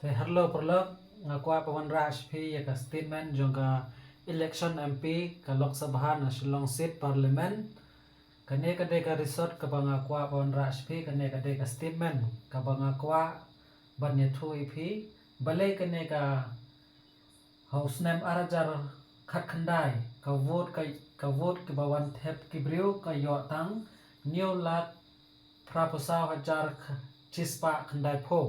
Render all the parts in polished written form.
Te hello perlok ngakwa pawan raj phi ya ka statement jong ka election MP ka Lok Sabha na Shillong seat parliament kane ka de ka resort ka bang akwa pawan raj phi kane ka de ka statement ka bang akwa ban ne thu phi balai kane ka house name arajar khat khandai ka vote ka bawan thep ki briu ka yo tang new lat praposao hajar chispa khandai pho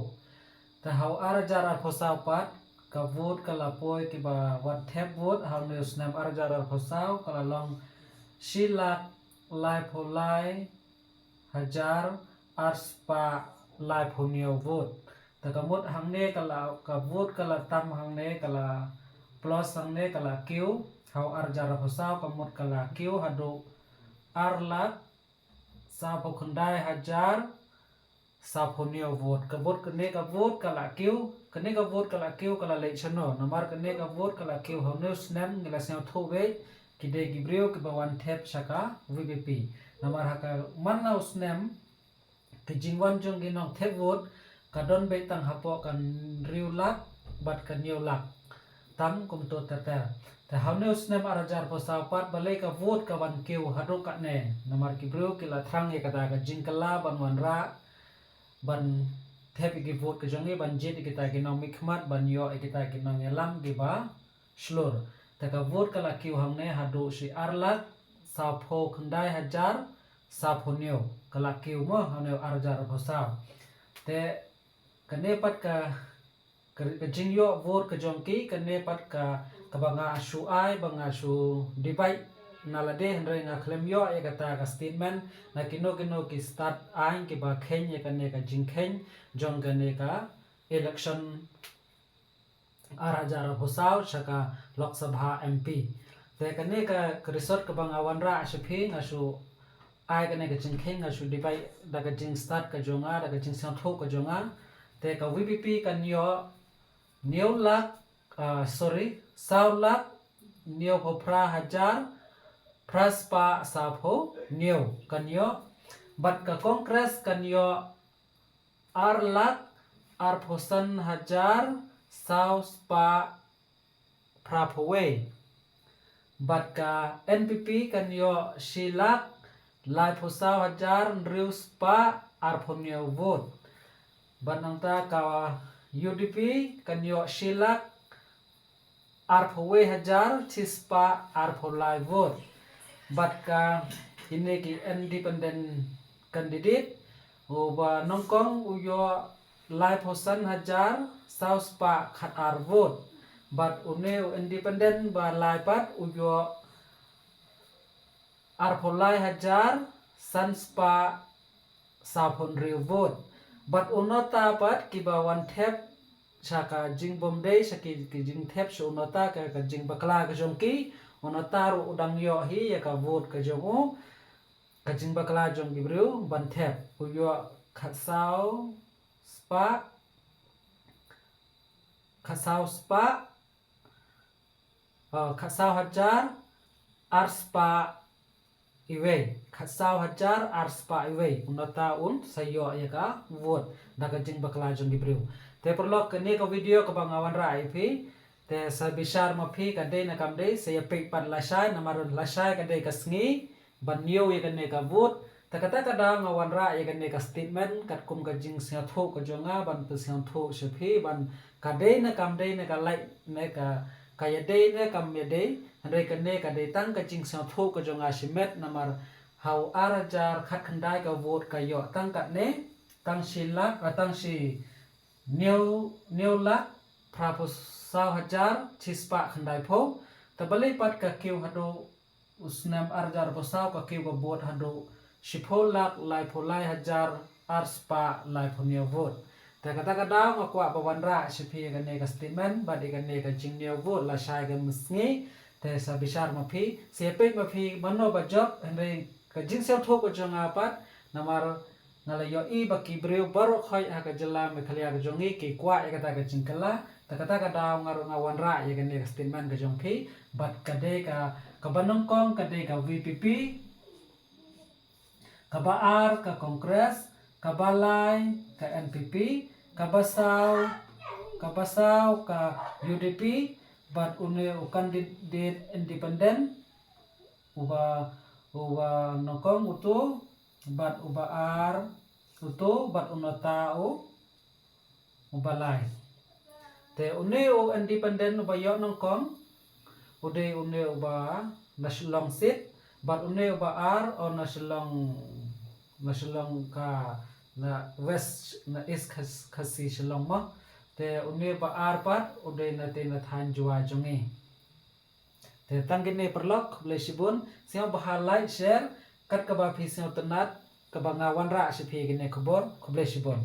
ta hau arajar ar phosao pat ka vote ka la poi ki ba wat thep vote hau news nam arajar ar phosao ka la long shilak lai pho lai hajar ar spa lai pho neo vote ta ka mot hang ne ka la ka vote ka la tam hang ne ka la plus hang ne ka la kiu hau arajar ar phosao ka mot ka la kiu hadu ar lak sa pho khandai hajar saphonio vote ka vote kane ka vote kala kiu kane ka vote kala kiu kala lechono namar kane ka vote kala kiu honus nam ngila sel thobe kide gibrio ke bawan thep saka VPP namar haka manna usnam ke jingwan jong ginong thep vote kadon be tang hapo kan riu lak bat kan niu lak tam kum to tata ta honus nam arajar posa pat balai ka vote ka wan kiu hadu ka ne namar gibrio kila thrang ye kata ka jingkala ban wan ra ban thep ki vote ke jongi ban jet kita ki nong mikmat ban yo kita ki nong elam ki ba shlur ta ka vote kala kiu hamne hadu si arlat sa pho khandai hajar sa phonio kala kiu mo hane arjar bhosa te kane pat ka jing yo vote ke jongki kane pat ka banga su ai banga su divide nalade hendrai nga klem yo ya kata ka statement na kino ki start ain ki ba khen ya kane ka jing khen jong kane ka election arajar bhosao saka Lok Sabha MP te kane ka resort ka bang awanra ashphi ngasu ai kane ka jing khen ngasu dipai da ka jing start ka jonga da ka jing sang tho ka jonga te ka VPP kan yo new lak sao lak new phra hajar praspa sapho new kanyo bat ka congress kanyo ar lak ar phosan hajar sao spa prapowe bat ka NPP kanyo shilak lai phosao hajar riu spa ar phonyo vote bat nangta ka UDP kanyo shilak ar phowe hajar chispa ar pholai vote bat ka ini ki independent candidate uba nongkong uyo lai phosan hajar saus pa khat ar vote bat une independent ba lai pat uyo ar pholai hajar sanspa saphon riu vote bat unota pat kiba wan thep saka jing bomdei saki ki jing thep so unota ka jing bakla ka jongki unota ru udang yo hi ya ka vote ka jongu ka jing bakla jong gibru ban thep uyo khasao spa khasao hajar arspa iwe khasao hajar arspa iwe unota un sayo ya ka vote da ka jing bakla jong gibru te perlok kene ka video ka bangawan ra ipi te sabisar mapi ka de na kamde saya pe pan lasai namar lasai ka de ka sngi ban niu ye kane ka vote ta kata ka da ngawan ra ye kane ka statement kat kum ka jing sia tho ka jonga ban pe sia tho se phi ban ka de na kamde na ka lai ne ka ya de ne kam ye de andre kane ka de tang ka jing sia tho ka jonga simet namar hau arajar khat khandai ka vote ka yo tang ka ne tang silak tang si new lak praposao hajar chispa khandai pho tabalai pat ka kiu hadu usnam arjar posao ka kiu ka bot hadu shipho lak lai pholai hajar arspa lai phonio vote ta kata ka daw ngakwa bawanra shiphi ka ne ka statement ba de ka ne ka jingneo vote la shai ka musngi te sa bishar mapi sepe mapi mano ba job endre ka jingsel tho ko jonga pat namar ngala yo i baki breu baro khoi ha ka jala me khalia ka jongi ki kwa e kata ka jingkala ta kata ka daw ngaru ngawan ra ye ka ne ka statement ka jongphi bat ka de ka banong kong ka de ka VPP ka baar ka congress ka balai ka NPP ka basau Pasau ka UDP bat une ukan di independen uba nokong utu bat uba ar utu bat unatao ubalay te une u independen uba yo nokong ude une uba nasilong sit bat une uba ar o nasilong ka na west na east kasi silong mo te une ba ar pat ude na te na than jua jongi te tanggini perlok boleh sibun siang bahal like share kat ka ba phi siang tenat ka ba ngawan ra si phi gine khobor boleh sibun